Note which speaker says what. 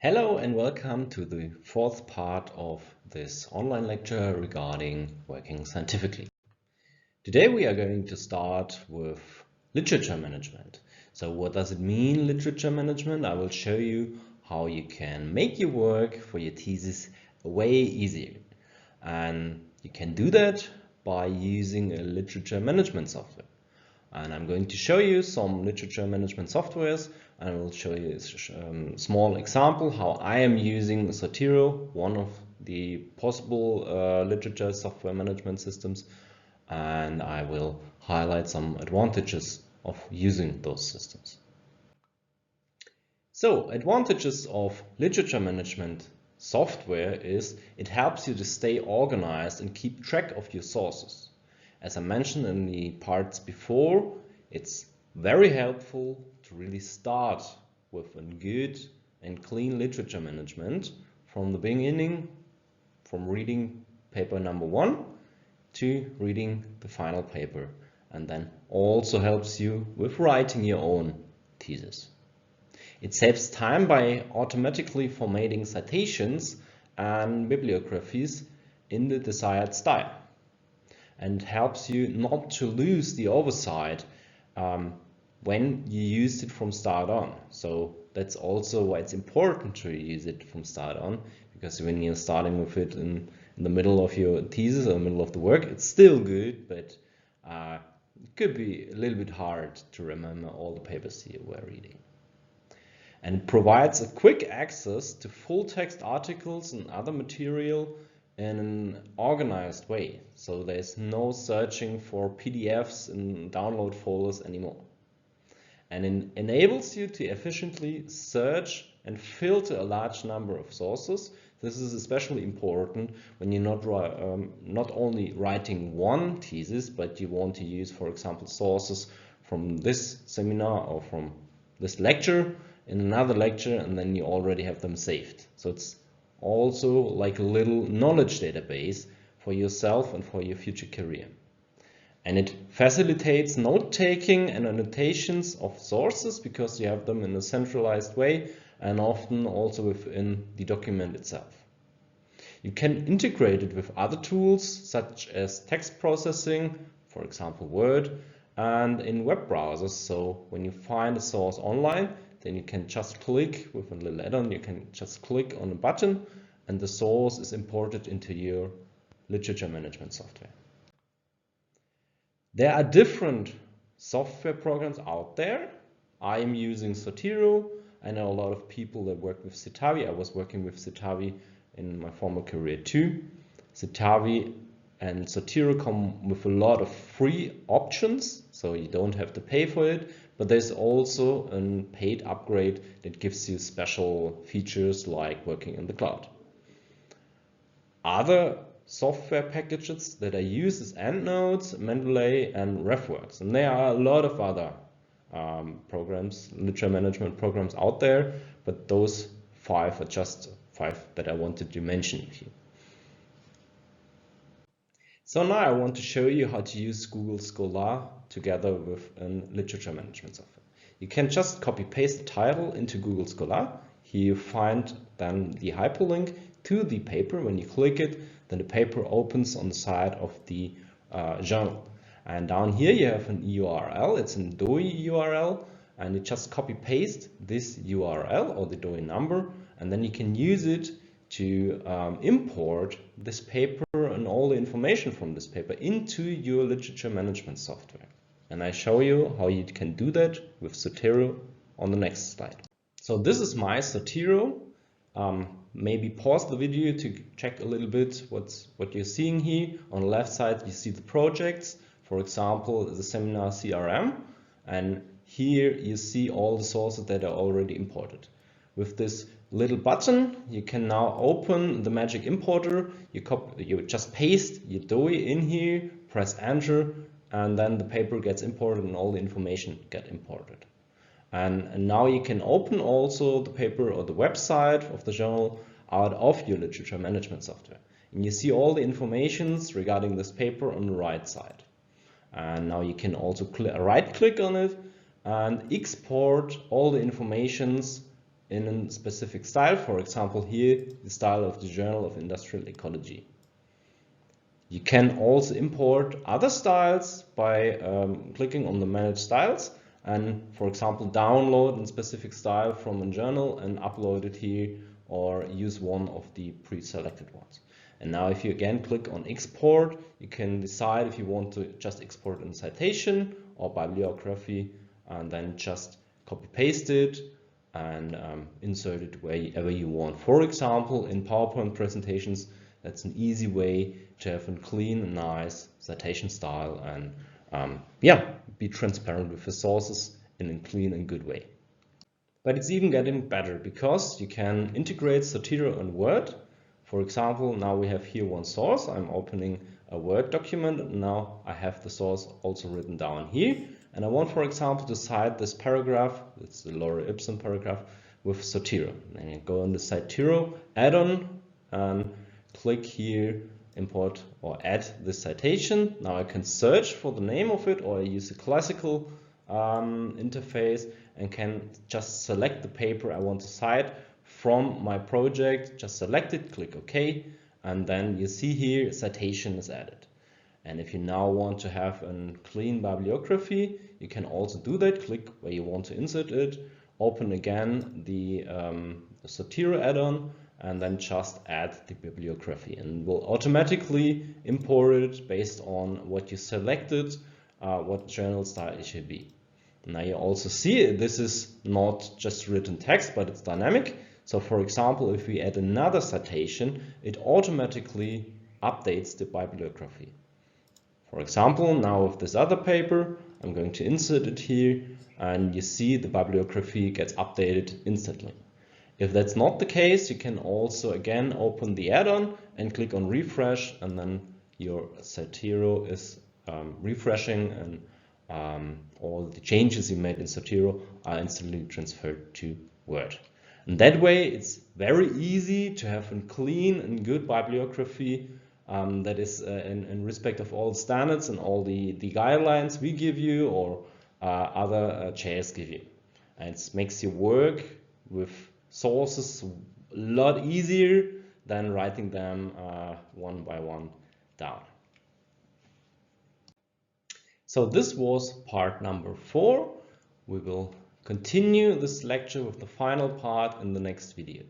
Speaker 1: Hello and welcome to the fourth part of this online lecture regarding working scientifically. Today we are going to start with literature management. So what does it mean, literature management? I will show you how you can make your work for your thesis way easier. And you can do that by using a literature management software. And I'm going to show you some literature management softwares, and I will show you a small example how I am using Zotero, one of the possible literature software management systems, and I will highlight some advantages of using those systems. So, advantages of literature management software is it helps you to stay organized and keep track of your sources. As I mentioned in the parts before, it's very helpful to really start with a good and clean literature management from the beginning, from reading paper number 1 to reading the final paper, and then also helps you with writing your own thesis. It saves time by automatically formatting citations and bibliographies in the desired style, and helps you not to lose the oversight when you use it from start on. So that's also why it's important to use it from start on, because when you're starting with it in the middle of your thesis or middle of the work, it's still good, but it could be a little bit hard to remember all the papers you were reading. And it provides a quick access to full text articles and other material in an organized way. So there's no searching for PDFs in download folders anymore. And it enables you to efficiently search and filter a large number of sources. This is especially important when you're not only writing one thesis, but you want to use, for example, sources from this seminar or from this lecture in another lecture, and then you already have them saved. So it's also like a little knowledge database for yourself and for your future career. And it facilitates note-taking and annotations of sources because you have them in a centralized way and often also within the document itself. You can integrate it with other tools such as text processing, for example Word, and in web browsers. So when you find a source online, then you can just click with a little add-on, you can just click on a button and the source is imported into your literature management software. There are different software programs out there. I am using Zotero. I know a lot of people that work with Citavi. I was working with Citavi in my former career too. Citavi and Zotero come with a lot of free options, so you don't have to pay for it. But there's also a paid upgrade that gives you special features like working in the cloud. Other software packages that I use is EndNotes, Mendeley, and RefWorks. And there are a lot of other programs, literature management programs out there, but those 5 are just 5 that I wanted to mention with you. So now I want to show you how to use Google Scholar together with a literature management software. You can just copy paste the title into Google Scholar. Here you find then the hyperlink to the paper. When you click it, then the paper opens on the side of the journal. And down here you have an URL. It's a DOI URL, and you just copy paste this URL or the DOI number, and then you can use it to import this paper and all the information from this paper into your literature management software. And I show you how you can do that with Zotero on the next slide. So this is my Zotero. Maybe pause the video to check a little bit what you're seeing here. On the left side you see the projects, for example the seminar CRM, and here you see all the sources that are already imported. With this little button you can now open the magic importer. You just paste your DOI in here, press enter, and then the paper gets imported and all the information get imported. And now you can open also the paper or the website of the journal out of your literature management software. And you see all the informations regarding this paper on the right side. And now you can also right click on it and export all the informations in a specific style. For example, here, the style of the Journal of Industrial Ecology. You can also import other styles by clicking on the Manage Styles and, for example, download a specific style from a journal and upload it here, or use one of the pre-selected ones. And now if you again click on Export, you can decide if you want to just export in citation or bibliography, and then just copy paste it and insert it wherever you want. For example, in PowerPoint presentations, that's an easy way to have a clean and nice citation style and be transparent with the sources in a clean and good way. But it's even getting better because you can integrate Zotero and Word. For example, now we have here one source. I'm opening a Word document and now I have the source also written down here. And I want, for example, to cite this paragraph, it's the Laura Ipsum paragraph, with Zotero. And you go on the Zotero add-on and click here, import or add this citation. Now I can search for the name of it, or I use a classical interface and can just select the paper I want to cite from my project. Just select it, click OK, and then you see here citation is added. And if you now want to have a clean bibliography, you can also do that. Click where you want to insert it, open again the Zotero add-on, and then just add the bibliography, and will automatically import it based on what you selected, what journal style it should be. Now you also see this is not just written text, but it's dynamic. So for example, if we add another citation, it automatically updates the bibliography. For example, now with this other paper, I'm going to insert it here, and you see the bibliography gets updated instantly. If that's not the case, you can also again open the add-on and click on refresh, and then your Zotero is refreshing, and all the changes you made in Zotero are instantly transferred to Word. And that way it's very easy to have a clean and good bibliography that is in respect of all standards and all the guidelines we give you, or other chairs give you. And it makes your work with sources a lot easier than writing them one by one down. So this was part number 4. We will continue this lecture with the final part in the next video.